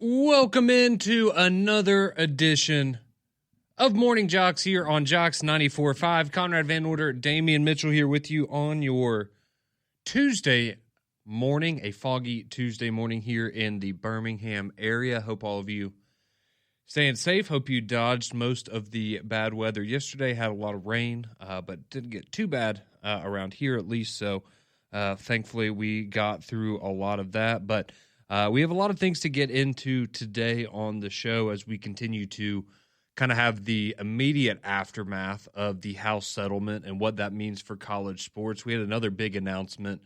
Welcome into another edition of Morning JOX here on JOX 94.5. Conrad Van Order, Damian Mitchell here with you on your Tuesday morning, a foggy Tuesday morning here in the Birmingham area. Hope all of you staying safe. Hope you dodged most of the bad weather yesterday. Had a lot of rain, but didn't get too bad around here at least. So thankfully we got through a lot of that. But we have a lot of things to get into today on the show as we continue to kind of have the immediate aftermath of the House settlement and what that means for college sports. We had another big announcement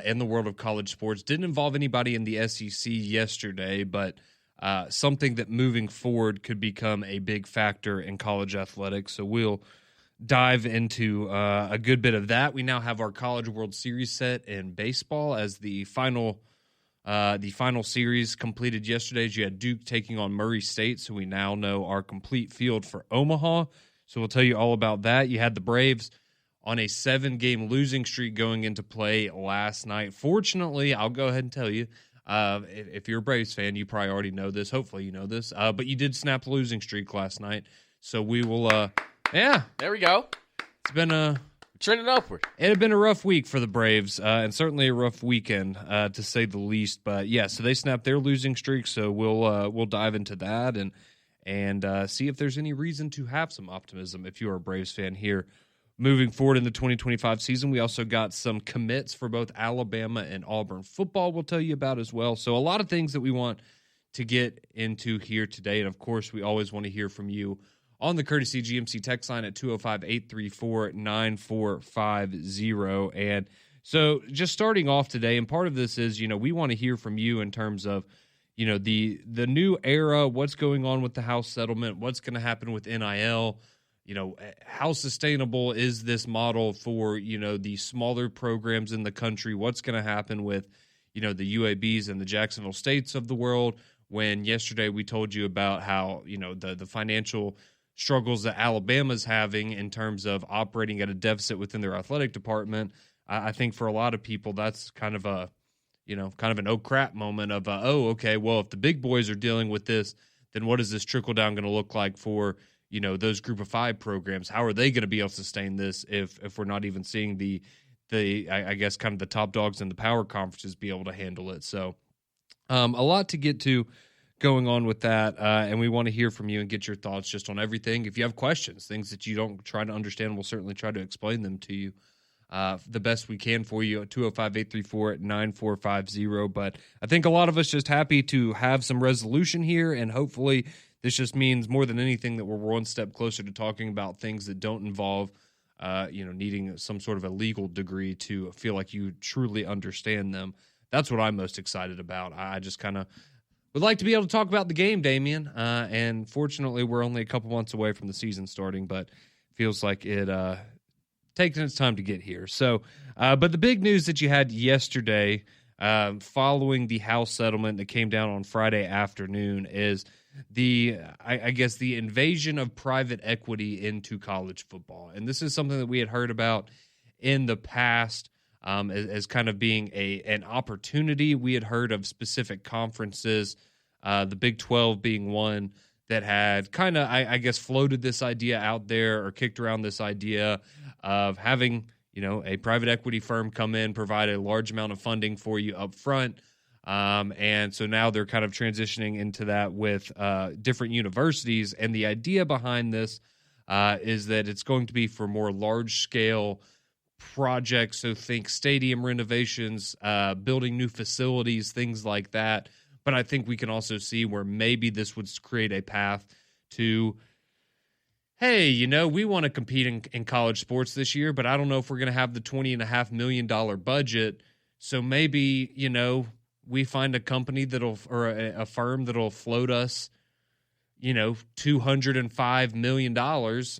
in the world of college sports. Didn't involve anybody in the SEC yesterday, but something that moving forward could become a big factor in college athletics. So we'll dive into a good bit of that. We now have our College World Series set in baseball as the final series completed yesterday. You had Duke taking on Murray State, so we now know our complete field for Omaha. So we'll tell you all about that. You had the Braves on a 7-game losing streak going into play last night. Fortunately, I'll go ahead and tell you, if you're a Braves fan, you probably already know this. Hopefully you know this. But you did snap the losing streak last night. So we will, There we go. It's been trending upward. It had been a rough week for the Braves, and certainly a rough weekend, to say the least. But yeah, so they snapped their losing streak. So we'll dive into that and see if there's any reason to have some optimism if you are a Braves fan here moving forward in the 2025 season. We also got some commits for both Alabama and Auburn football. We'll tell you about as well. So a lot of things that we want to get into here today, and of course, we always want to hear from you on the Courtesy GMC text line at 205-834-9450. And so just starting off today, and part of this is, we want to hear from you in terms of, the new era, what's going on with the House settlement, what's going to happen with NIL, how sustainable is this model for, the smaller programs in the country, what's going to happen with, the UABs and the Jacksonville States of the world, when yesterday we told you about how, the financial struggles that Alabama's having in terms of operating at a deficit within their athletic department. I think for a lot of people, that's kind of an oh crap moment of, okay, well, if the big boys are dealing with this, then what is this trickle down going to look like for, those group of 5 programs? How are they going to be able to sustain this if we're not even seeing the I guess kind of the top dogs in the power conferences be able to handle it? So a lot to get to going on with that, and we want to hear from you and get your thoughts just on everything. If you have questions, things that you don't try to understand, we'll certainly try to explain them to you the best we can for you at 205-834-9450. But I think a lot of us just happy to have some resolution here, and hopefully this just means more than anything that we're one step closer to talking about things that don't involve needing some sort of a legal degree to feel like you truly understand them. That's what I'm most excited about. I just kind of would like to be able to talk about the game, Damian, and fortunately we're only a couple months away from the season starting, but feels like it taking its time to get here. So, but the big news that you had yesterday following the House settlement that came down on Friday afternoon is the invasion of private equity into college football. And this is something that we had heard about in the past as kind of being an opportunity. We had heard of specific conferences, the Big 12 being one that had kind of, floated this idea out there or kicked around this idea of having, a private equity firm come in, provide a large amount of funding for you up front. And so now they're kind of transitioning into that with different universities. And the idea behind this is that it's going to be for more large-scale projects, so think stadium renovations, building new facilities, things like that. But I think we can also see where maybe this would create a path to, hey, we want to compete in college sports this year, but I don't know if we're going to have the $20.5 million budget. So maybe, we find a company or a firm that'll float us, $205 million,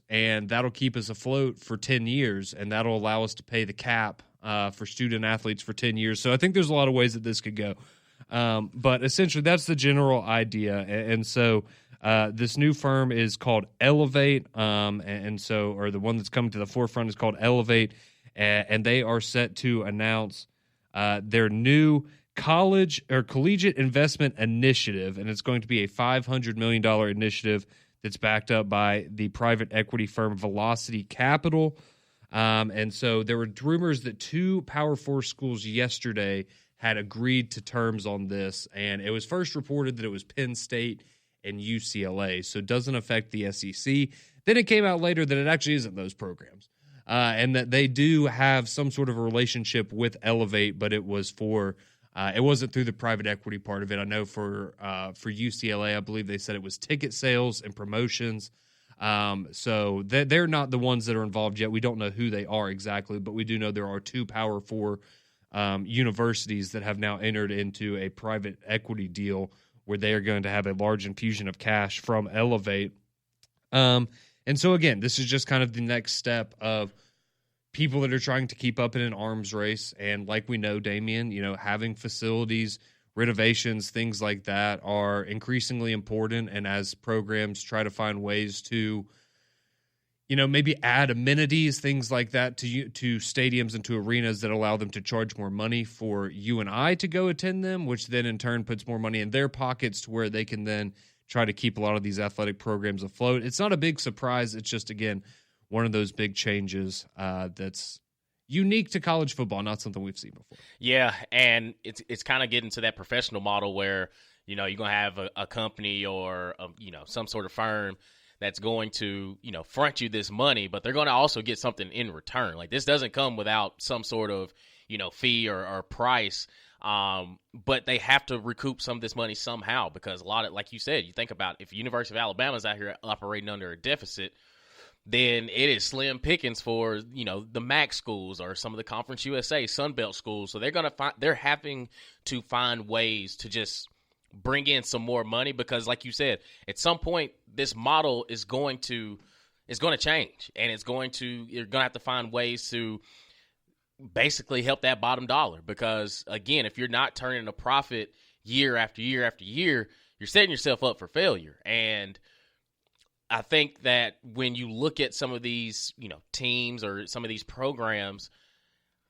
and that'll keep us afloat for 10 years, and that'll allow us to pay the cap for student athletes for 10 years. So I think there's a lot of ways that this could go. But essentially, that's the general idea. And so this new firm is called Elevate, or the one that's coming to the forefront is called Elevate, and they are set to announce their new Collegiate Investment Initiative, and it's going to be a $500 million initiative that's backed up by the private equity firm Velocity Capital. And so there were rumors that 2 Power 4 schools yesterday had agreed to terms on this, and it was first reported that it was Penn State and UCLA, so it doesn't affect the SEC. Then it came out later that it actually isn't those programs, and that they do have some sort of a relationship with Elevate, but it was it wasn't through the private equity part of it. I know for UCLA, I believe they said it was ticket sales and promotions. So they're not the ones that are involved yet. We don't know who they are exactly, but we do know there are 2 Power 4 universities that have now entered into a private equity deal where they are going to have a large infusion of cash from Elevate. And so, again, this is just kind of the next step of people that are trying to keep up in an arms race. And like we know, Damian, having facilities, renovations, things like that are increasingly important. And as programs try to find ways to, maybe add amenities, things like that to stadiums and to arenas that allow them to charge more money for you and I to go attend them, which then in turn puts more money in their pockets to where they can then try to keep a lot of these athletic programs afloat. It's not a big surprise. It's just, again, one of those big changes that's unique to college football, not something we've seen before. Yeah, and it's kind of getting to that professional model where, you're going to have a company or, some sort of firm that's going to, front you this money, but they're going to also get something in return. Like, this doesn't come without some sort of, fee or price, but they have to recoup some of this money somehow because a lot of, like you said, you think about if University of Alabama's out here operating under a deficit, then it is slim pickings for, the MAC schools or some of the Conference USA, Sunbelt schools. So they're having to find ways to just bring in some more money because, like you said, at some point this model is going to change, and you're going to have to find ways to basically help that bottom dollar because, again, if you're not turning a profit year after year after year, you're setting yourself up for failure. And I think that when you look at some of these, teams or some of these programs,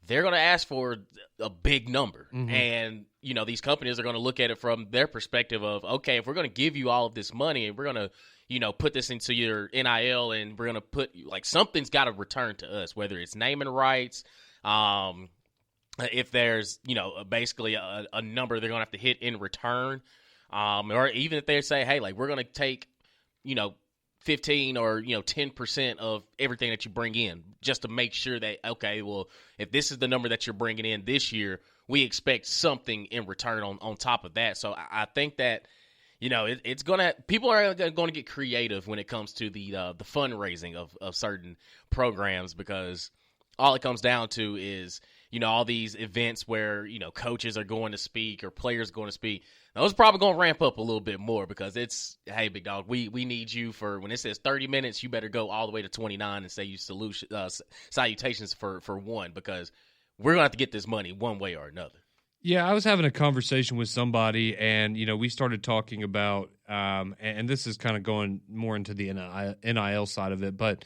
they're going to ask for a big number. Mm-hmm. And, these companies are going to look at it from their perspective of, okay, if we're going to give you all of this money and we're going to, put this into your NIL and we're going to put, like, something's got to return to us, whether it's naming rights, if there's, basically a number they're going to have to hit in return, or even if they say, hey, like, we're going to take, 15 or 10% of everything that you bring in just to make sure that, okay, well, if this is the number that you're bringing in this year, we expect something in return on top of that. So I think that, it's people are going to get creative when it comes to the fundraising of certain programs because all it comes down to is, all these events where, coaches are going to speak or players going to speak. Those are probably going to ramp up a little bit more because it's, hey, big dog, we need you for, when it says 30 minutes, you better go all the way to 29 and say you salutations for one because we're going to have to get this money one way or another. Yeah, I was having a conversation with somebody and, we started talking about, and this is kind of going more into the NIL side of it, but,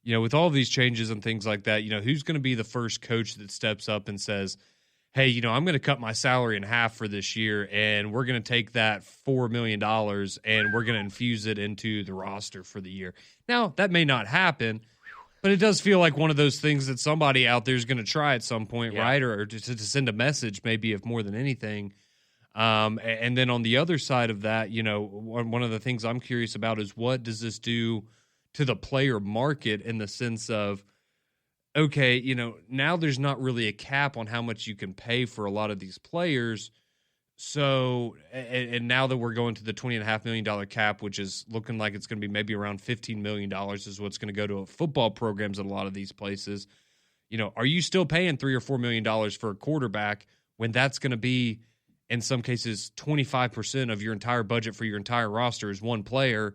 with all these changes and things like that, who's going to be the first coach that steps up and says, hey, I'm going to cut my salary in half for this year, and we're going to take that $4 million and we're going to infuse it into the roster for the year. Now, that may not happen, but it does feel like one of those things that somebody out there is going to try at some point, right? Or to send a message, maybe, if more than anything. And then on the other side of that, one of the things I'm curious about is what does this do to the player market in the sense of, okay, now there's not really a cap on how much you can pay for a lot of these players. So, and now that we're going to the $20.5 million cap, which is looking like it's going to be maybe around $15 million is what's going to go to football programs in a lot of these places. Are you still paying $3 or $4 million for a quarterback when that's going to be, in some cases, 25% of your entire budget for your entire roster is one player?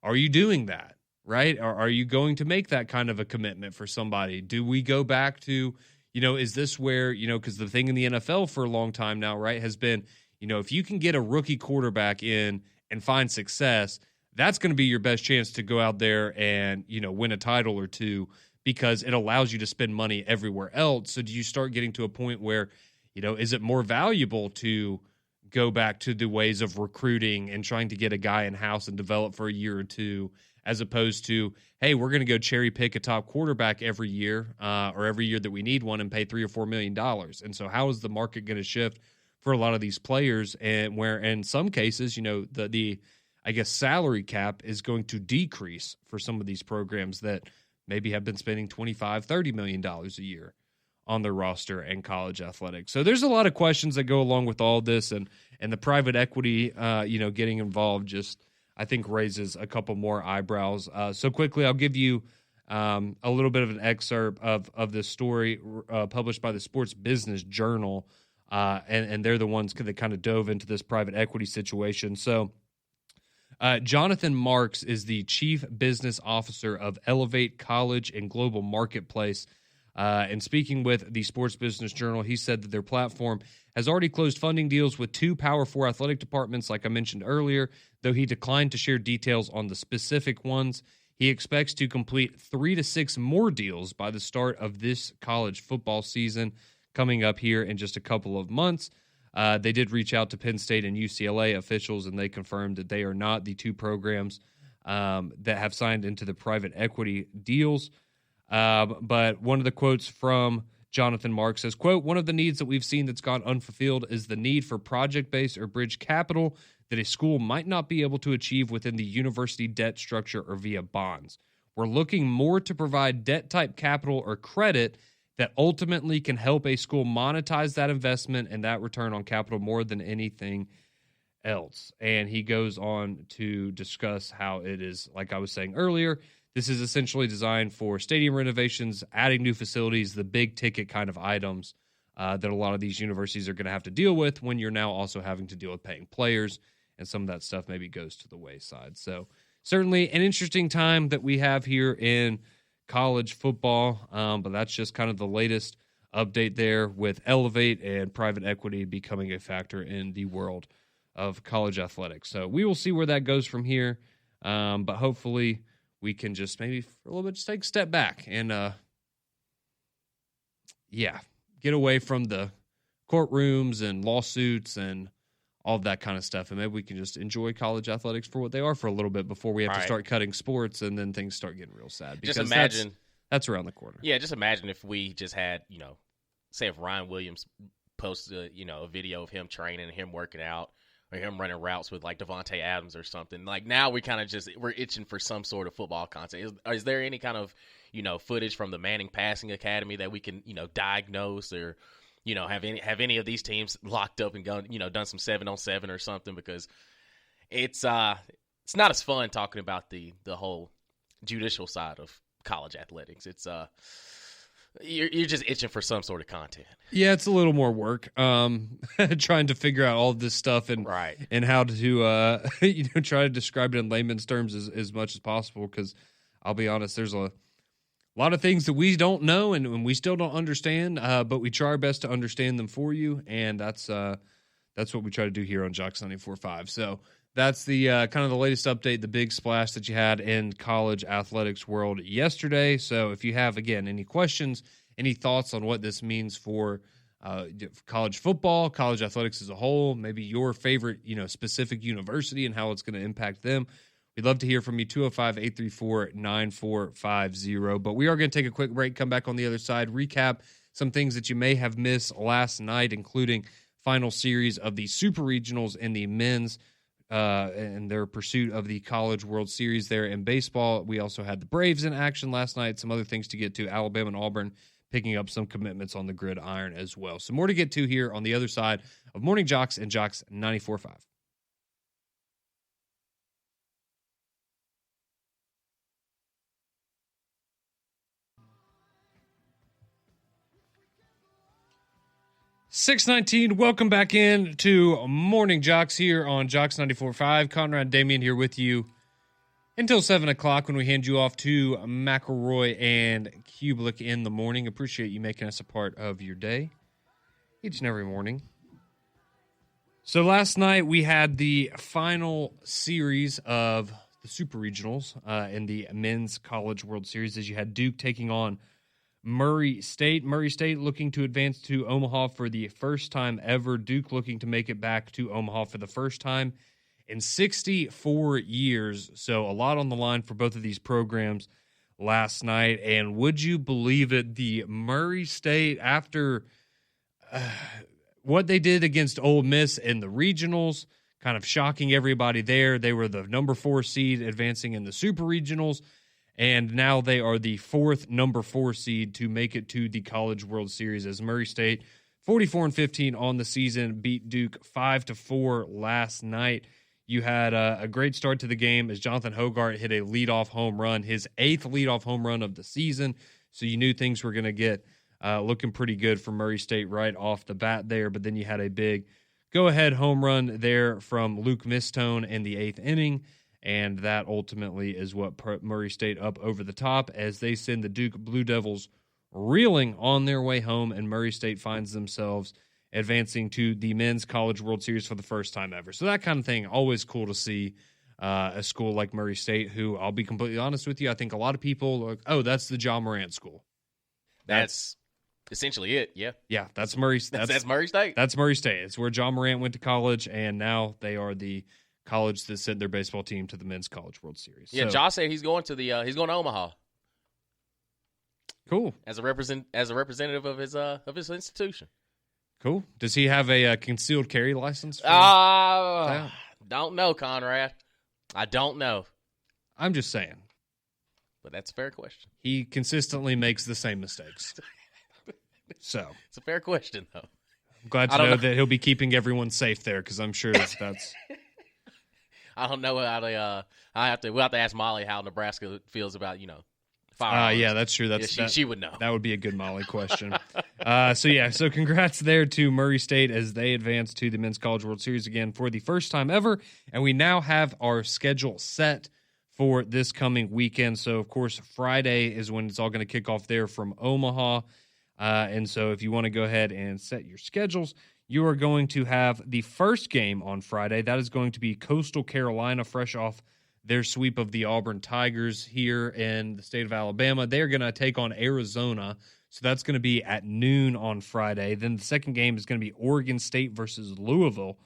Are you doing that? Right? Are you going to make that kind of a commitment for somebody? Do we go back to, is this where, because the thing in the NFL for a long time now, right, has been, if you can get a rookie quarterback in and find success, that's going to be your best chance to go out there and, win a title or two because it allows you to spend money everywhere else. So do you start getting to a point where, is it more valuable to go back to the ways of recruiting and trying to get a guy in-house and develop for a year or two, as opposed to, hey, we're going to go cherry pick a top quarterback every year or every year that we need one and pay $3 or $4 million. And so how is the market going to shift for a lot of these players? And where in some cases, the I guess salary cap is going to decrease for some of these programs that maybe have been spending $25-30 million a year on their roster and college athletics. So there's a lot of questions that go along with all this, and the private equity, getting involved just, I think, raises a couple more eyebrows. So quickly, I'll give you a little bit of an excerpt of this story published by the Sports Business Journal, and they're the ones that kind of dove into this private equity situation. So Jonathan Marks is the chief business officer of Elevate College and Global Marketplace. And speaking with the Sports Business Journal, he said that their platform has already closed funding deals with 2 Power 4 athletic departments, like I mentioned earlier, though he declined to share details on the specific ones. He expects to complete 3 to 6 more deals by the start of this college football season coming up here in just a couple of months. They did reach out to Penn State and UCLA officials, and they confirmed that they are not the 2 programs that have signed into the private equity deals. But one of the quotes from Jonathan Marks says, quote, "One of the needs that we've seen that's gone unfulfilled is the need for project-based or bridge capital that a school might not be able to achieve within the university debt structure or via bonds. We're looking more to provide debt-type capital or credit that ultimately can help a school monetize that investment and that return on capital more than anything else." And he goes on to discuss how it is, like I was saying earlier, this is essentially designed for stadium renovations, adding new facilities, the big ticket kind of items that a lot of these universities are going to have to deal with when you're now also having to deal with paying players, and some of that stuff maybe goes to the wayside. So certainly an interesting time that we have here in college football, but that's just kind of the latest update there with Elevate and private equity becoming a factor in the world of college athletics. So we will see where that goes from here, but hopefully we can just maybe for a little bit just take a step back and, get away from the courtrooms and lawsuits and all of that kind of stuff. And maybe we can just enjoy college athletics for what they are for a little bit before we have to start cutting sports and then things start getting real sad. Because just imagine that's around the corner. Yeah, just imagine if we just had, say if Ryan Williams posted, a video of him training, him working out, or him running routes with like Devontae Adams or something. Like now we kind of we're itching for some sort of football content. Is there any kind of, footage from the Manning Passing Academy that we can, diagnose or, have any of these teams locked up and gone, done some 7-on-7 or something? Because it's not as fun talking about the whole judicial side of college athletics. It's you're just itching for some sort of content. Yeah, it's a little more work. Trying to figure out all of this stuff and how to try to describe it in layman's terms as much as possible. Because I'll be honest, there's a lot of things that we don't know and we still don't understand, but we try our best to understand them for you, and that's what we try to do here on JOX 94.5. So that's the kind of the latest update, the big splash that you had in college athletics world yesterday. So if you have, again, any questions, any thoughts on what this means for college football, college athletics as a whole, maybe your favorite, specific university and how it's going to impact them, we'd love to hear from you, 205-834-9450. But we are going to take a quick break, come back on the other side, recap some things that you may have missed last night, including final series of the Super Regionals and the men's and their pursuit of the College World Series there in baseball. We also had the Braves in action last night, some other things to get to, Alabama and Auburn picking up some commitments on the gridiron as well. So more to get to here on the other side of Morning JOX and JOX 94.5. .619, welcome back in to Morning JOX here on JOX 94.5. Conrad and Damian here with you until 7 o'clock when we hand you off to McElroy and Kublik in the morning. Appreciate you making us a part of your day each and every morning. So last night we had the final series of the Super Regionals in the Men's College World Series, as you had Duke taking on Murray State. Murray State looking to advance to Omaha for the first time ever. Duke looking to make it back to Omaha for the first time in 64 years. So a lot on the line for both of these programs last night. And would you believe it, the Murray State, after what they did against Ole Miss in the regionals, kind of shocking everybody there. They were the number 4 seed advancing in the super regionals. And now they are the 4th number 4 seed to make it to the College World Series as Murray State, 44-15 on the season, beat Duke 5-4 last night. You had a great start to the game as Jonathan Hogart hit a leadoff home run, his 8th leadoff home run of the season. So you knew things were going to get looking pretty good for Murray State right off the bat there. But then you had a big go-ahead home run there from Luke Mistone in the 8th inning. And that ultimately is what put Murray State up over the top as they send the Duke Blue Devils reeling on their way home, and Murray State finds themselves advancing to the Men's College World Series for the first time ever. So that kind of thing, always cool to see a school like Murray State, who, I'll be completely honest with you, I think a lot of people are like, oh, that's the John Morant school. That's essentially it, yeah. Yeah, that's Murray State. That's Murray State? That's Murray State. It's where John Morant went to college, and now they are the college that sent their baseball team to the Men's College World Series. Yeah, so, Josh said he's going to he's going to Omaha. Cool. As a representative of his institution. Cool. Does he have a concealed carry license? Don't know, Conrad. I don't know. I'm just saying. But that's a fair question. He consistently makes the same mistakes. So it's a fair question, though. I'm glad to know that he'll be keeping everyone safe there, because I'm sure that's. I don't know how we'll have to ask Molly how Nebraska feels about, firearms. Yeah, that's true. She would know. That would be a good Molly question. So congrats there to Murray State as they advance to the Men's College World Series again for the first time ever. And we now have our schedule set for this coming weekend. So, of course, Friday is when it's all going to kick off there from Omaha. And so if you want to go ahead and set your schedules, you are going to have the first game on Friday. That is going to be Coastal Carolina, fresh off their sweep of the Auburn Tigers here in the state of Alabama. They're going to take on Arizona, so that's going to be at noon on Friday. Then the second game is going to be Oregon State versus Louisville.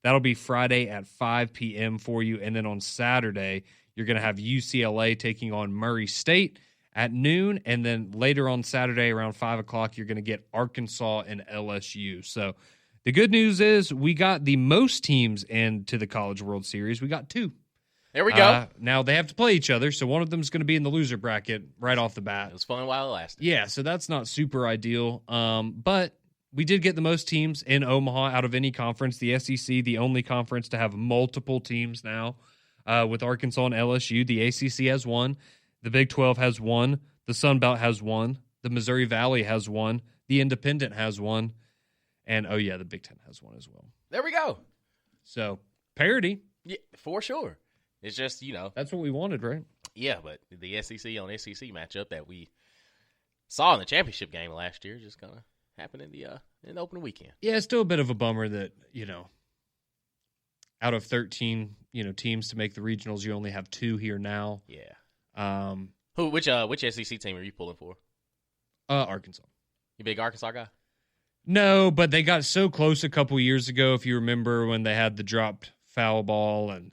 That'll be Friday at 5 p.m. for you. And then on Saturday, you're going to have UCLA taking on Murray State at noon. And then later on Saturday around 5 o'clock, you're going to get Arkansas and LSU. So the good news is we got the most teams into the College World Series. We got 2. There we go. Now they have to play each other, so one of them is going to be in the loser bracket right off the bat. It was fun while it lasted. Yeah, so that's not super ideal. But we did get the most teams in Omaha out of any conference. The SEC, the only conference to have multiple teams now with Arkansas and LSU. The ACC has 1. The Big 12 has 1. The Sun Belt has 1. The Missouri Valley has 1. The Independent has 1. And, the Big 10 has 1 as well. There we go. So, parity. Yeah, for sure. It's just, That's what we wanted, right? Yeah, but the SEC on SEC matchup that we saw in the championship game last year just kind of happened in the opening weekend. Yeah, it's still a bit of a bummer that, out of 13, teams to make the regionals, you only have 2 here now. Yeah. Which SEC team are you pulling for? Arkansas. You big Arkansas guy? No, but they got so close a couple years ago, if you remember, when they had the dropped foul ball and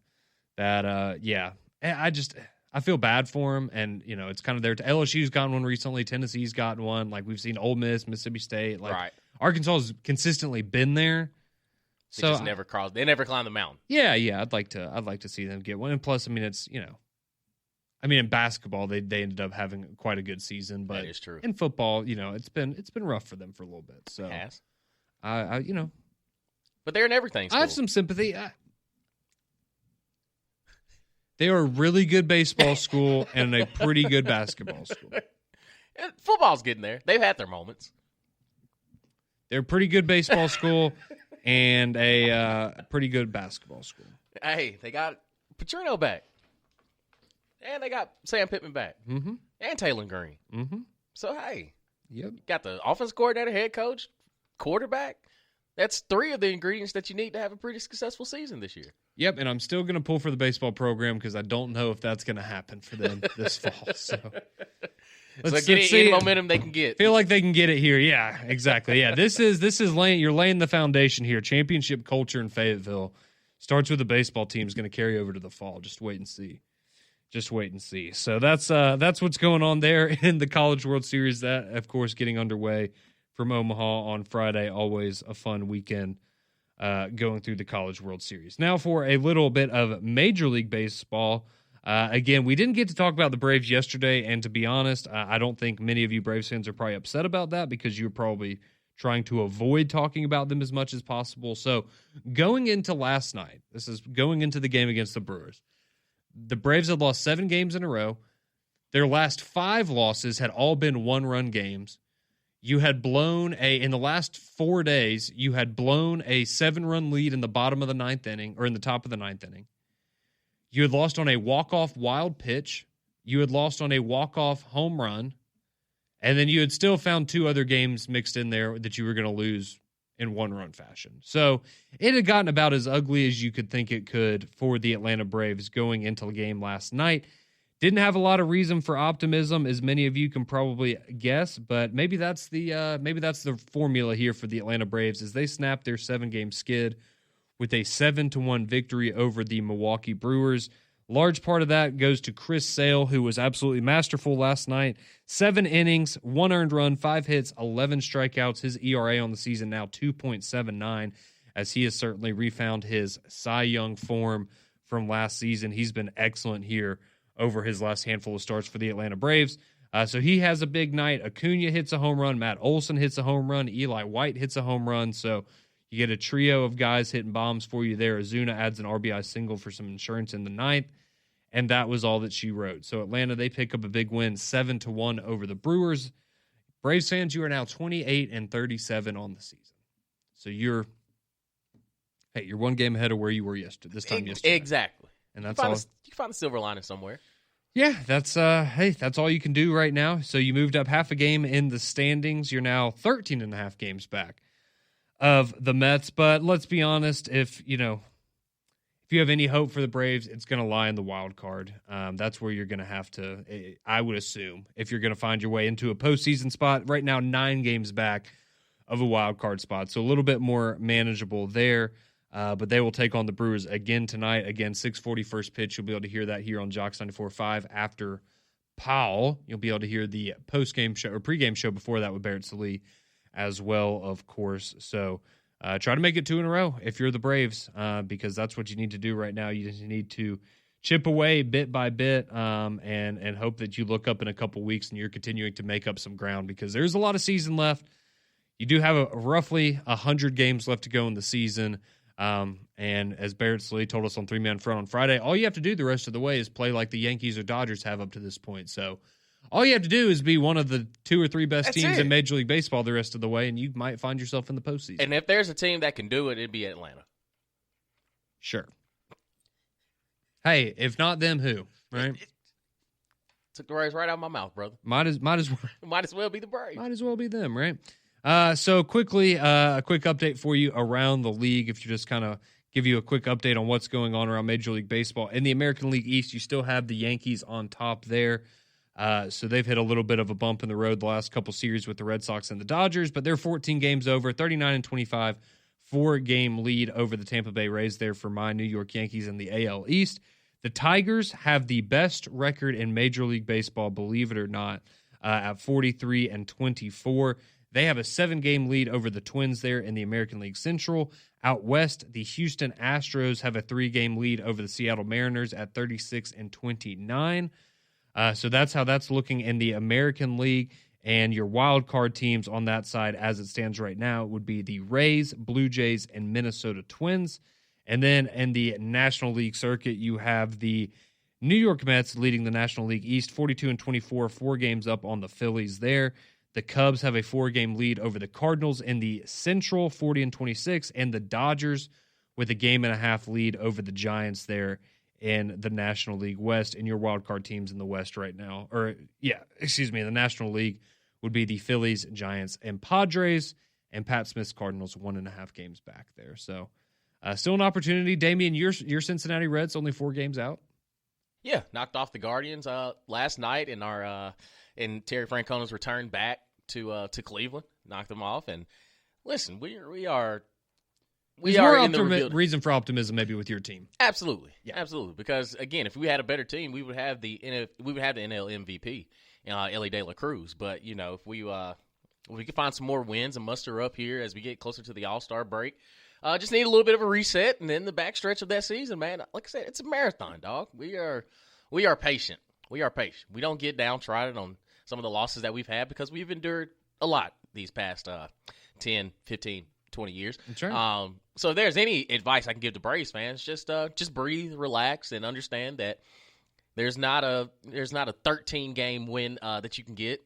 that, I feel bad for them, and, it's kind of there. LSU's gotten one recently. Tennessee's gotten one. Like, we've seen Ole Miss, Mississippi State. Like, right. Arkansas has consistently been there. They just never crossed. They never climbed the mountain. Yeah. I'd like to see them get one. And plus, it's, in basketball, they ended up having quite a good season. But that is true. In football, it's been rough for them for a little bit. So, it has. But they're in everything. I have some sympathy. They are a really good baseball school and a pretty good basketball school. Football's getting there. They've had their moments. They're a pretty good baseball school and a pretty good basketball school. Hey, they got Petrino back. And they got Sam Pittman back. Mm-hmm. And Taylor Green. Mm-hmm. So, hey. Yep. Got the offense coordinator, head coach, quarterback. That's 3 of the ingredients that you need to have a pretty successful season this year. Yep, and I'm still going to pull for the baseball program because I don't know if that's going to happen for them this fall. So, So get any momentum they can get. Feel like they can get it here. Yeah, exactly. Yeah, this is you're laying the foundation here. Championship culture in Fayetteville starts with the baseball team, is going to carry over to the fall. Just wait and see. So that's what's going on there in the College World Series. That, of course, getting underway from Omaha on Friday. Always a fun weekend going through the College World Series. Now for a little bit of Major League Baseball. Again, we didn't get to talk about the Braves yesterday, and to be honest, I don't think many of you Braves fans are probably upset about that because you're probably trying to avoid talking about them as much as possible. So going into last night, this is going into the game against the Brewers, the Braves had lost 7 games in a row. Their last 5 losses had all been one-run games. You had blown in the last 4 days, you had blown a 7-run lead in the bottom of the 9th inning, or in the top of the 9th inning. You had lost on a walk-off wild pitch. You had lost on a walk-off home run. And then you had still found 2 other games mixed in there that you were going to lose in one-run fashion. So it had gotten about as ugly as you could think it could for the Atlanta Braves going into the game last night. Didn't have a lot of reason for optimism, as many of you can probably guess, but maybe that's the formula here for the Atlanta Braves as they snap their 7-game skid with a 7-1 victory over the Milwaukee Brewers. Large part of that goes to Chris Sale, who was absolutely masterful last night. 7 innings, 1 earned run, 5 hits, 11 strikeouts. His ERA on the season now 2.79, as he has certainly refound his Cy Young form from last season. He's been excellent here over his last handful of starts for the Atlanta Braves. So he has a big night. Acuna hits a home run. Matt Olson hits a home run. Eli White hits a home run. So you get a trio of guys hitting bombs for you there. Ozuna adds an RBI single for some insurance in the 9th. And that was all that she wrote. So Atlanta, they pick up a big win, 7-1 over the Brewers. Braves fans, you are now 28-37 on the season. So you're 1 game ahead of where you were yesterday. Exactly. And that's you all. You can find a silver lining somewhere. Yeah, that's all you can do right now. So you moved up half a game in the standings. You're now 13 and a half games back of the Mets. But let's be honest, if you have any hope for the Braves, it's going to lie in the wild card. That's where you're going to have to, I would assume, if you're going to find your way into a postseason spot. Right now, 9 games back of a wild card spot, so a little bit more manageable there. But they will take on the Brewers again tonight. Again, 6:40 first pitch. You'll be able to hear that here on JOX 94.5 after Powell. You'll be able to hear the post-game show or pregame show before that with Barrett Salee as well, of course. So try to make it 2 in a row if you're the Braves, because that's what you need to do right now. You just need to chip away bit by bit and hope that you look up in a couple weeks and you're continuing to make up some ground, because there's a lot of season left. You do have roughly 100 games left to go in the season. And as Barrett Salee told us on 3-Man Front on Friday, all you have to do the rest of the way is play like the Yankees or Dodgers have up to this point. So all you have to do is be one of the 2 or 3 best teams in Major League Baseball the rest of the way, and you might find yourself in the postseason. And if there's a team that can do it, it'd be Atlanta. Sure. Hey, if not them, who? Right? Took the words right out of my mouth, brother. Might as well be the Braves. Might as well be them, right? So quickly, a quick update for you around the league. If you just kind of give you a quick update on what's going on around Major League Baseball. In the American League East, you still have the Yankees on top there. So they've hit a little bit of a bump in the road the last couple series with the Red Sox and the Dodgers, but they're 14 games over, 39-25, 4-game lead over the Tampa Bay Rays there for my New York Yankees in the AL East. The Tigers have the best record in Major League Baseball, believe it or not, at 43-24. They have a 7-game lead over the Twins there in the American League Central. Out west, the Houston Astros have a 3-game lead over the Seattle Mariners at 36-29. So that's how that's looking in the American League. And your wild card teams on that side, as it stands right now, would be the Rays, Blue Jays, and Minnesota Twins. And then in the National League circuit, you have the New York Mets leading the National League East, 42-24, 4 games up on the Phillies there. The Cubs have a 4-game lead over the Cardinals in the Central, 40-26, and the Dodgers with a 1.5-game lead over the Giants there in the National League West. And your wild card teams in the West right now, the National League would be the Phillies, Giants, and Padres, and Pat Smith's Cardinals 1.5 games back there. So still an opportunity. Damian, your Cincinnati Reds only 4 games out. Yeah, knocked off the Guardians last night in our in Terry Francona's return back to Cleveland. Knocked them off, and listen, we are in the rebuilding. Reason for optimism maybe with your team. Absolutely, yeah, absolutely. Because again, if we had a better team, we would have the NL MVP, Ellie De La Cruz. But if we could find some more wins and muster up here as we get closer to the All-Star break. Just need a little bit of a reset, and then the backstretch of that season, man. Like I said, it's a marathon, dog. We are patient. We are patient. We don't get downtrodden on some of the losses that we've had because we've endured a lot these past 10, 15, 20 years. That's right. So if there's any advice I can give to Braves fans, just breathe, relax, and understand that there's not a 13-game win that you can get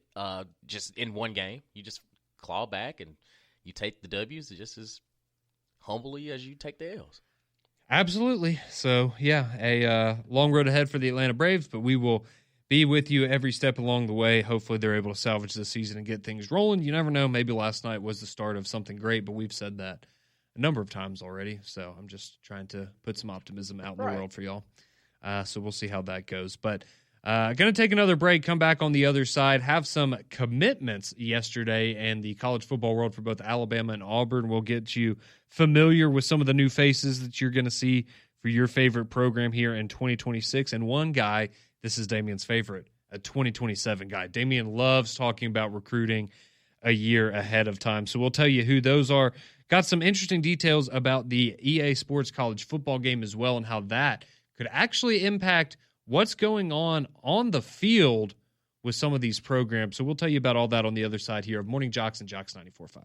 just in one game. You just claw back and you take the W's just as humbly as you take the L's. Absolutely. So, yeah, a long road ahead for the Atlanta Braves, but we will be with you every step along the way. Hopefully they're able to salvage this season and get things rolling. You never know. Maybe last night was the start of something great, but we've said that a number of times already. So I'm just trying to put some optimism out in the world for y'all. So we'll see how that goes. But going to take another break, come back on the other side, have some commitments yesterday and the college football world for both Alabama and Auburn. We'll get you familiar with some of the new faces that you're going to see for your favorite program here in 2026. And one guy, this is Damien's favorite, a 2027 guy. Damien loves talking about recruiting a year ahead of time. So we'll tell you who those are. Got some interesting details about the EA Sports college football game as well and how that could actually impact what's going on the field with some of these programs. So we'll tell you about all that on the other side here of Morning JOX and JOX 94.5.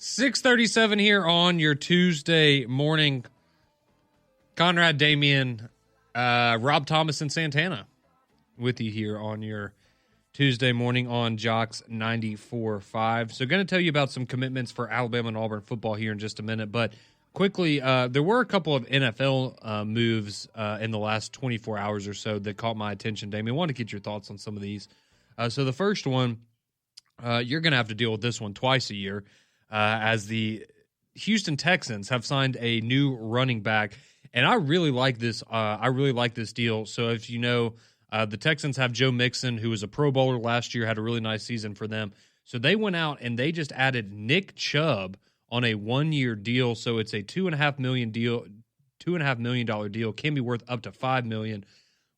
$6:37 here on your Tuesday morning. Conrad, Damien, Rob Thomas, and Santana with you here on your Tuesday morning on JOX 94.5. So going to tell you about some commitments for Alabama and Auburn football here in just a minute. But quickly, there were a couple of NFL moves in the last 24 hours or so that caught my attention, Damien. I want to get your thoughts on some of these. So the first one, you're going to have to deal with this one twice a year as the Houston Texans have signed a new running back. And I really like this. I really like this deal. So if you know, the Texans have Joe Mixon, who was a Pro Bowler last year, had a really nice season for them. So they went out and they just added Nick Chubb on a 1-year deal. So it's a $2.5 million deal, $2.5 million deal, can be worth up to $5 million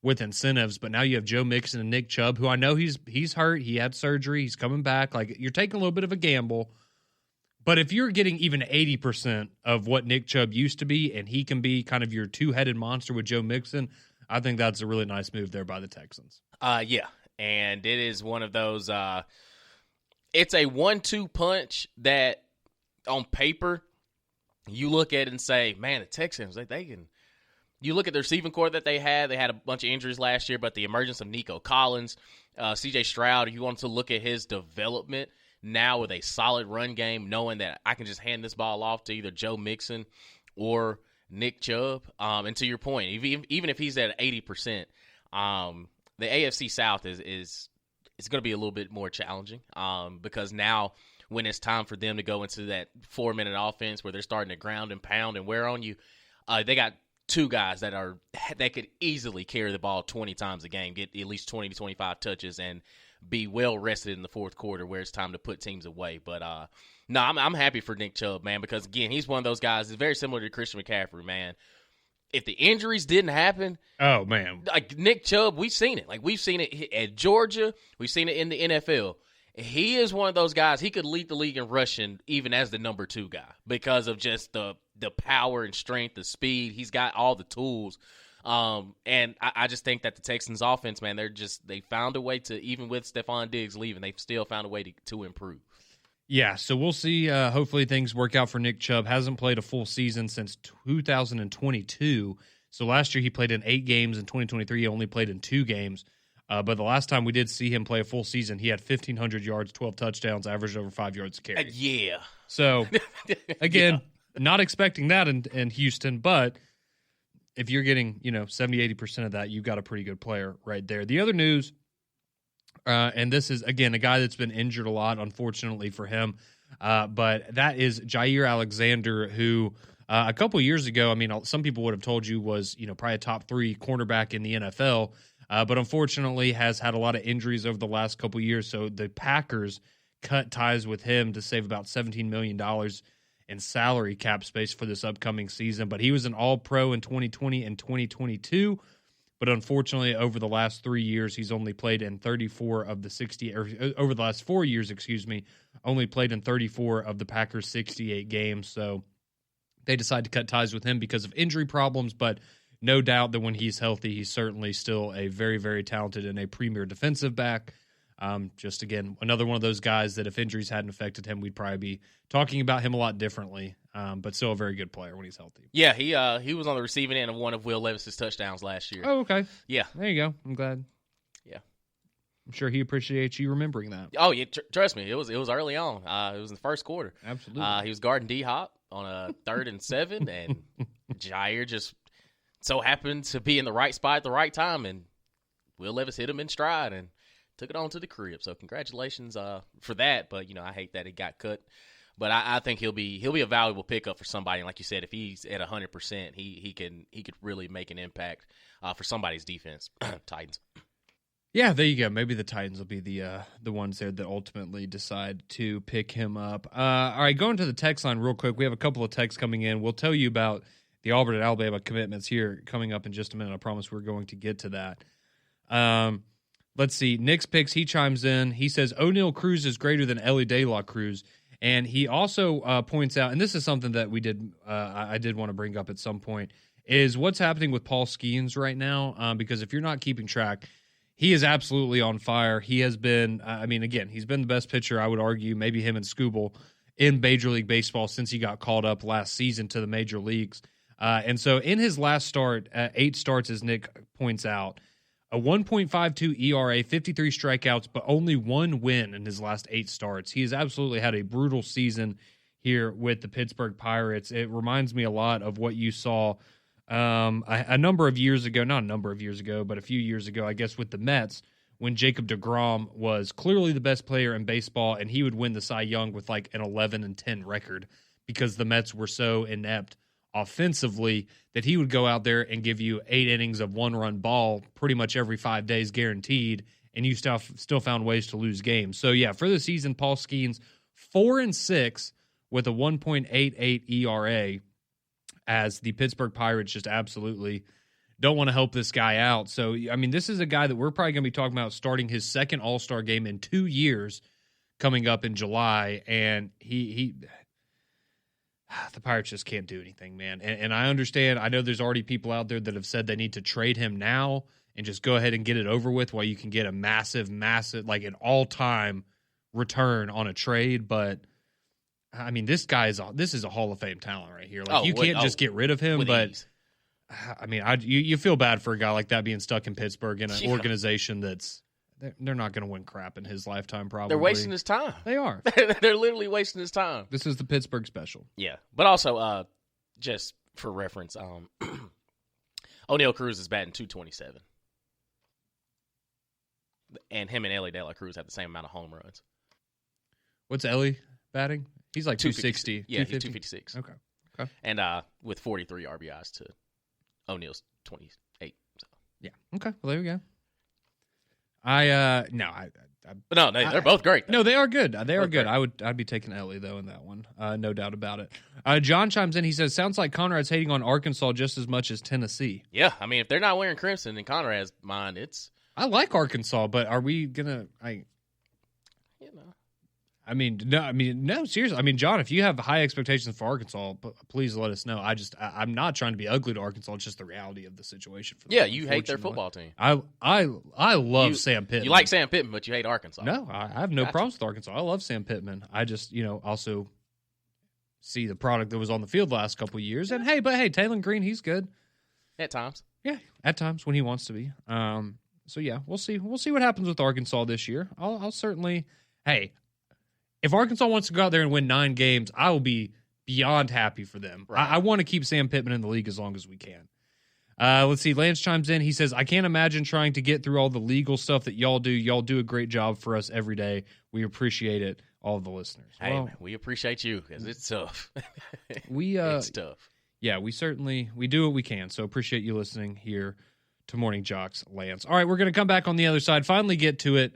with incentives. But now you have Joe Mixon and Nick Chubb, who I know he's hurt, he had surgery, he's coming back. Like, you're taking a little bit of a gamble. But if you're getting even 80% of what Nick Chubb used to be, and he can be kind of your two-headed monster with Joe Mixon, I think that's a really nice move there by the Texans. Yeah, and it is one of those it's a 1-2 punch that on paper you look at it and say, man, the Texans, they can. You look at the receiving core that they had a bunch of injuries last year, but the emergence of Nico Collins, C.J. Stroud, if you want to look at his development now with a solid run game, knowing that I can just hand this ball off to either Joe Mixon or Nick Chubb. And to your point, even if he's at 80%, the AFC South is going to be a little bit more challenging because now when it's time for them to go into that 4-minute offense where they're starting to ground and pound and wear on you, they got two guys that could easily carry the ball 20 times a game, get at least 20 to 25 touches, and be well rested in the fourth quarter where it's time to put teams away. But no, I'm happy for Nick Chubb, man, because again, he's one of those guys that's very similar to Christian McCaffrey, man. If the injuries didn't happen, oh man, like Nick Chubb, we've seen it. Like, we've seen it at Georgia, we've seen it in the NFL. He is one of those guys. He could lead the league in rushing even as the number 2 guy because of just the power and strength, the speed. He's got all the tools. And I just think that the Texans offense, man, they found a way to, even with Stephon Diggs leaving, they've still found a way to improve. Yeah, so we'll see. Hopefully things work out for Nick Chubb. Hasn't played a full season since 2022. So last year he played in 8 games. In 2023 he only played in 2 games. But the last time we did see him play a full season, he had 1,500 yards, 12 touchdowns, averaged over 5 yards a carry. Yeah. So, again, not expecting that in Houston, but if you're getting, 70, 80% of that, you've got a pretty good player right there. The other news, and this is, again, a guy that's been injured a lot, unfortunately for him, But that is Jair Alexander, who a couple years ago, I mean, some people would have told you was, probably a top 3 cornerback in the NFL, but unfortunately has had a lot of injuries over the last couple years. So the Packers cut ties with him to save about $17 million in salary cap space for this upcoming season. But he was an All-Pro in 2020 and 2022. But unfortunately, over the last 3 years, he's only played in 34 of the 60, or over the last 4 years, only played in 34 of the Packers' 68 games. So they decided to cut ties with him because of injury problems. But no doubt that when he's healthy, he's certainly still a very, very talented and a premier defensive back. Just again, another one of those guys that if injuries hadn't affected him, we'd probably be talking about him a lot differently. But still a very good player when he's healthy. Yeah, he was on the receiving end of one of Will Levis's touchdowns last year. Oh, okay. Yeah. There you go. I'm glad. Yeah. I'm sure he appreciates you remembering that. Oh, yeah, trust me. It was early on. It was in the first quarter. Absolutely. He was guarding D-Hop on a 3rd and 7, and Jair just so happened to be in the right spot at the right time, and Will Levis hit him in stride and took it on to the crib. So congratulations for that. But I hate that he got cut. But I think he'll be a valuable pickup for somebody. And like you said, if he's at 100%, he could really make an impact for somebody's defense. Titans. Yeah, there you go. Maybe the Titans will be the ones there that ultimately decide to pick him up. All right, going to the text line real quick. We have a couple of texts coming in. We'll tell you about the Auburn and Alabama commitments here coming up in just a minute. I promise we're going to get to that. Let's see. Nick's picks, he chimes in. He says O'Neal Cruz is greater than Ellie De La Cruz. And he also points out, and this is something that I did want to bring up at some point, is what's happening with Paul Skeens right now. Because if you're not keeping track, he is absolutely on fire. He has been, again, he's been the best pitcher, I would argue, maybe him and Scooble, in Major League Baseball since he got called up last season to the major leagues. And so in his last start, 8 starts, as Nick points out, a 1.52 ERA, 53 strikeouts, but only 1 win in his last 8 starts. He has absolutely had a brutal season here with the Pittsburgh Pirates. It reminds me a lot of what you saw a number of years ago, not a number of years ago, but a few years ago, I guess, with the Mets, when Jacob deGrom was clearly the best player in baseball, and he would win the Cy Young with like an 11-10 record because the Mets were so inept offensively that he would go out there and give you 8 innings of 1-run ball pretty much every 5 days guaranteed, and you still found ways to lose games. So yeah, for the season, Paul Skeens 4-6 with a 1.88 ERA, as the Pittsburgh Pirates just absolutely don't want to help this guy out. So this is a guy that we're probably going to be talking about starting his second All-Star game in 2 years coming up in July, and he the Pirates just can't do anything, man. And I understand. I know there's already people out there that have said they need to trade him now and just go ahead and get it over with while you can get a massive, like an all-time return on a trade. But, this is a Hall of Fame talent right here. Like, you can't just get rid of him. But, ease. You feel bad for a guy like that being stuck in Pittsburgh in an organization that's they're not going to win crap in his lifetime, probably. They're wasting his time. They are. They're literally wasting his time. This is the Pittsburgh special. Yeah. But also, just for reference, O'Neal Cruz is batting .227. And him and Ellie De La Cruz have the same amount of home runs. What's Ellie batting? He's like 260. Yeah, he's 256. Okay. And with 43 RBIs to O'Neal's 28. So. Yeah. Okay. Well, there we go. They're both great. Though. No, they are good. They are good. I'd be taking Ellie though in that one. No doubt about it. John chimes in. He says, "Sounds like Conrad's hating on Arkansas just as much as Tennessee." Yeah, if they're not wearing crimson in Conrad's mind, it's. I like Arkansas, but are we gonna? No, seriously. John, if you have high expectations for Arkansas, please let us know. I'm not trying to be ugly to Arkansas. It's just the reality of the situation. For them, yeah, you hate their football team. I love Sam Pittman. You like Sam Pittman, but you hate Arkansas. No, I have no problems with Arkansas. I love Sam Pittman. I just, also see the product that was on the field the last couple of years. And hey, Taylor Green, he's good at times. Yeah, at times when he wants to be. So yeah, we'll see. We'll see what happens with Arkansas this year. I'll certainly. Hey. If Arkansas wants to go out there and win 9 games, I will be beyond happy for them. Right. I want to keep Sam Pittman in the league as long as we can. Let's see. Lance chimes in. He says, I can't imagine trying to get through all the legal stuff that y'all do. Y'all do a great job for us every day. We appreciate it, all of the listeners. Hey, man, we appreciate you because it's tough. It's tough. Yeah, we do what we can. So appreciate you listening here to Morning Jocks, Lance. All right, we're going to come back on the other side, finally get to it.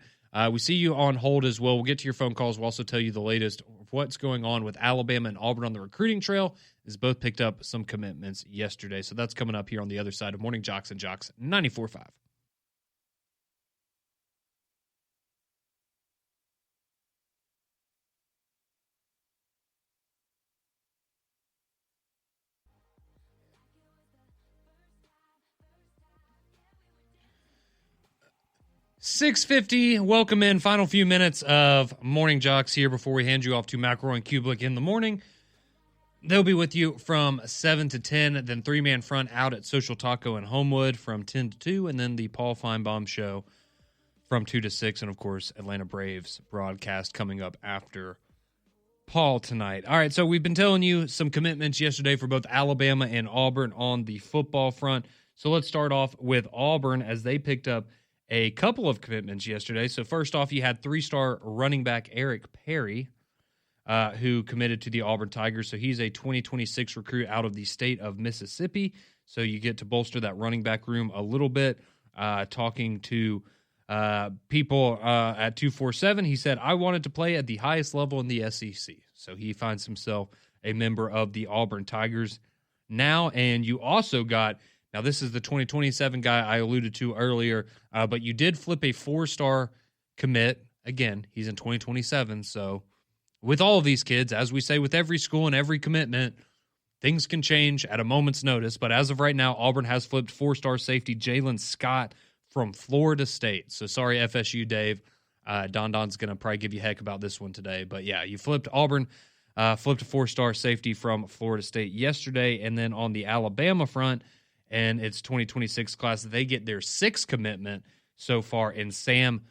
We see you on hold as well. We'll get to your phone calls. We'll also tell you the latest of what's going on with Alabama and Auburn on the recruiting trail, as both picked up some commitments yesterday. So that's coming up here on the other side of Morning Jocks and Jocks 94.5. $6:50. Welcome in. Final few minutes of Morning Jocks here before we hand you off to McElroy and Kublik in the morning. They'll be with you from 7 to 10, then three-man front out at Social Taco in Homewood from 10 to 2, and then the Paul Feinbaum Show from 2 to 6, and, of course, Atlanta Braves broadcast coming up after Paul tonight. All right, so we've been telling you some commitments yesterday for both Alabama and Auburn on the football front. So let's start off with Auburn as they picked up a couple of commitments yesterday. So first off, you had three-star running back Eric Perry, who committed to the Auburn Tigers. So he's a 2026 recruit out of the state of Mississippi. So you get to bolster that running back room a little bit. Talking to people at 247, he said, I wanted to play at the highest level in the SEC. So he finds himself a member of the Auburn Tigers now. And you also got, now this is the 2027 guy I alluded to earlier, but you did flip a four-star commit. Again, he's in 2027, so with all of these kids, as we say with every school and every commitment, things can change at a moment's notice. But as of right now, Auburn has flipped four-star safety Jalen Scott from Florida State. So sorry, FSU, Dave. Don's going to probably give you heck about this one today. But yeah, you flipped Auburn, flipped a four-star safety from Florida State yesterday. And then on the Alabama front, and its 2026 class, they get their sixth commitment so far in Sam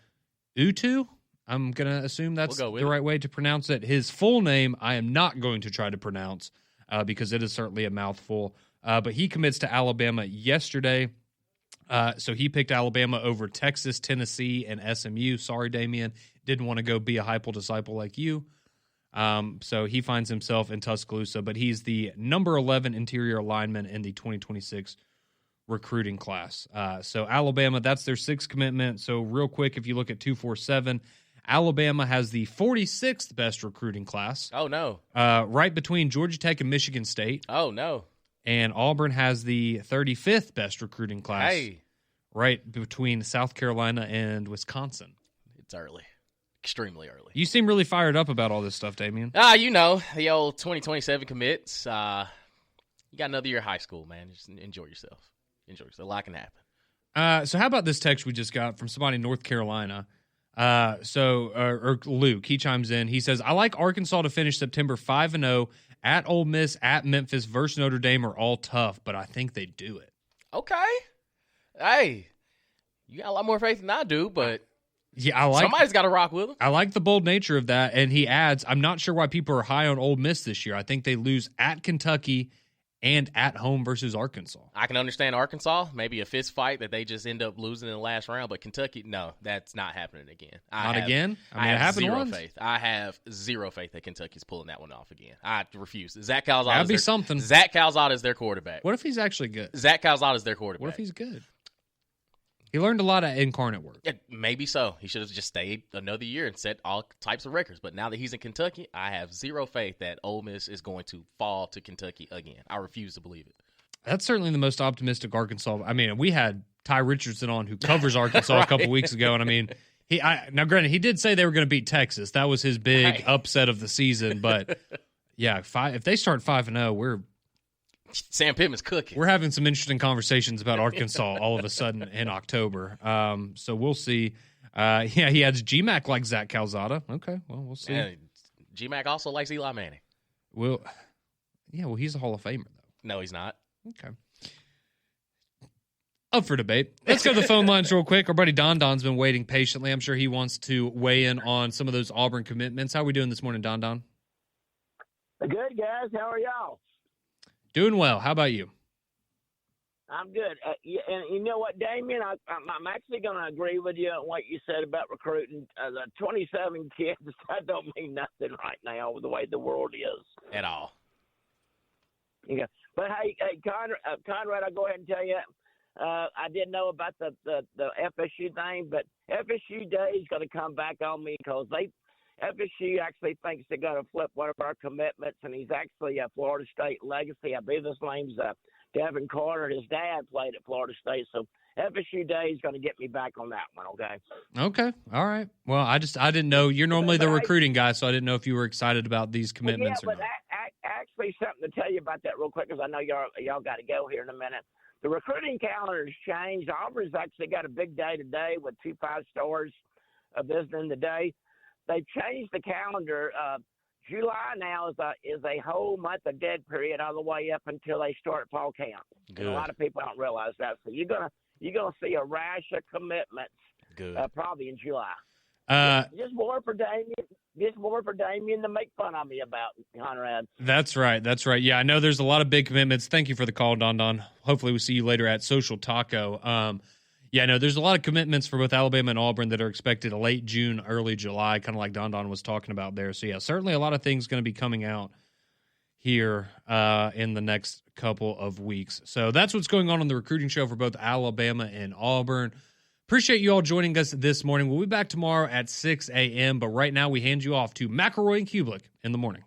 Utu. I'm going to assume that's the right way to pronounce it. His full name, I am not going to try to pronounce because it is certainly a mouthful. But he commits to Alabama yesterday. So he picked Alabama over Texas, Tennessee, and SMU. Sorry, Damian. Didn't want to go be a Heupel disciple like you. So he finds himself in Tuscaloosa, but he's the number 11 interior lineman in the 2026 recruiting class. So Alabama, that's their sixth commitment. So real quick, if you look at 247, Alabama has the 46th best recruiting class. Oh, no. Right between Georgia Tech and Michigan State. Oh, no. And Auburn has the 35th best recruiting class. Hey. Right between South Carolina and Wisconsin. It's early. Extremely early. You seem really fired up about all this stuff, Damien. You know, the old 2027 commits. You got another year of high school, man. Just enjoy yourself. Enjoy yourself. A lot can happen. So how about this text we just got from somebody in North Carolina? Or Luke, he chimes in. He says, I like Arkansas to finish September 5-0 at Ole Miss, at Memphis, versus Notre Dame are all tough, but I think they do it. Okay. Hey, you got a lot more faith than I do, but yeah, somebody's got to rock with them. I like the bold nature of that. And he adds, I'm not sure why people are high on Ole Miss this year. I think they lose at Kentucky and at home versus Arkansas. I can understand Arkansas, maybe a fist fight that they just end up losing in the last round, but Kentucky, no, that's not happening again. Again? I mean, it happened zero once. faith. I have zero faith that Kentucky's pulling that one off again. I refuse. Zach Calzada. That'd be something. Zach Calzada is their quarterback. What if he's actually good? Zach Calzada is their quarterback. What if he's good? He learned a lot of incarnate work. Yeah, maybe so. He should have just stayed another year and set all types of records. But now that he's in Kentucky, I have zero faith that Ole Miss is going to fall to Kentucky again. I refuse to believe it. That's certainly the most optimistic Arkansas. I mean, we had Ty Richardson on who covers Arkansas right. a couple weeks ago, and I mean, now granted he did say they were going to beat Texas. That was his big upset of the season. But yeah, if they start 5-0, Sam Pittman's cooking. We're having some interesting conversations about Arkansas all of a sudden in October. So we'll see. Yeah, he has GMAC like Zach Calzada. Okay, well, we'll see. And GMAC also likes Eli Manning. Well, he's a Hall of Famer, though. No, he's not. Okay. Up for debate. Let's go to the phone lines real quick. Our buddy Don's been waiting patiently. I'm sure he wants to weigh in on some of those Auburn commitments. How are we doing this morning, Don? Good, guys. How are y'all? Doing well. How about you? I'm good. And you know what, Damien? I'm actually going to agree with you on what you said about recruiting. The 27 kids, that don't mean nothing right now with the way the world is. At all. Yeah. But, hey Conrad, I'll go ahead and tell you, I didn't know about the FSU thing, but FSU Day is going to come back on me because FSU actually thinks they're going to flip one of our commitments, and he's actually a Florida State legacy. I believe his name's Devin Carter. His dad played at Florida State, so FSU Day is going to get me back on that one, okay? Okay. All right. Well, I didn't know. You're normally the recruiting guy, so I didn't know if you were excited about these commitments or not. Actually, something to tell you about that real quick because I know y'all got to go here in a minute. The recruiting calendar has changed. Auburn's actually got a big day today with 2 5-stars visiting today. They've changed the calendar. July now is a whole month of dead period all the way up until they start fall camp. And a lot of people don't realize that. So you're gonna see a rash of commitments. Probably in July. Just more for Damien to make fun of me about, Conrad. That's right. Yeah, I know there's a lot of big commitments. Thank you for the call, Don. Hopefully we'll see you later at Social Taco. Yeah, no, there's a lot of commitments for both Alabama and Auburn that are expected late June, early July, kind of like Don was talking about there. So, yeah, certainly a lot of things going to be coming out here in the next couple of weeks. So that's what's going on the recruiting show for both Alabama and Auburn. Appreciate you all joining us this morning. We'll be back tomorrow at 6 a.m., but right now we hand you off to McElroy and Kublik in the morning.